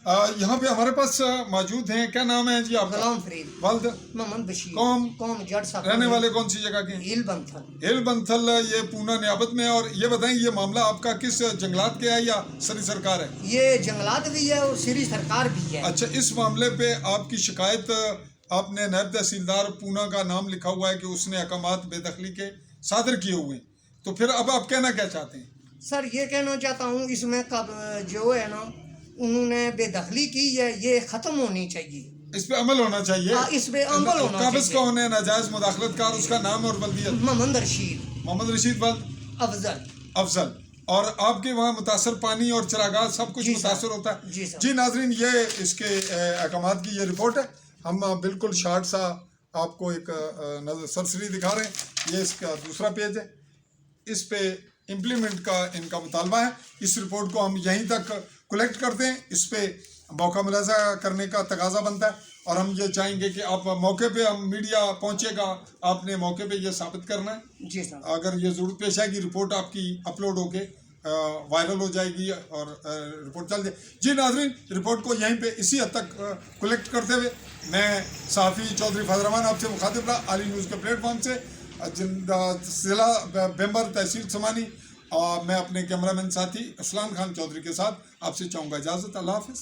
यहाँ पे हमारे पास मौजूद हैं, क्या नाम है जी आपका? गुलाम फरीद, वल्द, मोहम्मद बशीर, कौम जट साहब, रहने वाले कौन सी जगह के? हिल बंथल। हिल बंथल, ये पूना नियाबत में है। और ये बताएं, ये मामला आपका किस जंगलात के है या सरी सरकार है? ये जंगलात भी है और सिरी सरकार भी है। अच्छा, इस मामले पे आपकी शिकायत, आपने नायब तहसीलदार पूना का नाम लिखा हुआ है कि उसने अहकामात बेदखली के सादर किए हुए हैं, तो फिर अब आप कहना क्या चाहते हैं? सर ये कहना चाहता हूँ, इसमें कब जो है ना उन्होंने बेदखली की है, ये ख़त्म होनी चाहिए। इस पे अमल होना चाहिए। इस पे अमल होना काबिज चाहिए। कौन है नाजायज मुदाखलतकार, उसका नाम और बल्दियत? मोहम्मद रशीद, मोहम्मद रशीद वल्द अफजल। अफजल। और आपके वहाँ मुतासर पानी और चरागाह सब कुछ जी मुतासर सर। होता है? जी सर। जी नाजरीन, ये इसके अहकामात की ये रिपोर्ट है। हम बिल्कुल शार्ट सा आपको एक सरसरी दिखा रहे हैं। ये इसका दूसरा पेज है, इस पे इम्प्लीमेंट का इनका मुतालबा है। इस रिपोर्ट को हम यहीं तक कलेक्ट करते हैं, इस पे मौका मुलाजा करने का तकाजा बनता है। और हम ये चाहेंगे कि आप मौके पे, हम मीडिया पहुंचेगा, आपने मौके पे ये साबित करना है। जी सर। अगर ये ज़रूरत पेश आएगी, रिपोर्ट आपकी अपलोड होके वायरल हो जाएगी और रिपोर्ट चल जाए। जी नाजरीन, रिपोर्ट को यहीं पे इसी हद तक कलेक्ट करते हुए मैं सहाफ़ी चौधरी फजल रहमान आपसे मुखातिब रहा, आली न्यूज़ के प्लेटफॉर्म से, जिला बेम्बर तहसील समानी। और मैं अपने कैमरामैन साथी असलान खान चौधरी के साथ आपसे चाहूँगा इजाज़त। अल्लाह हाफ़िज़।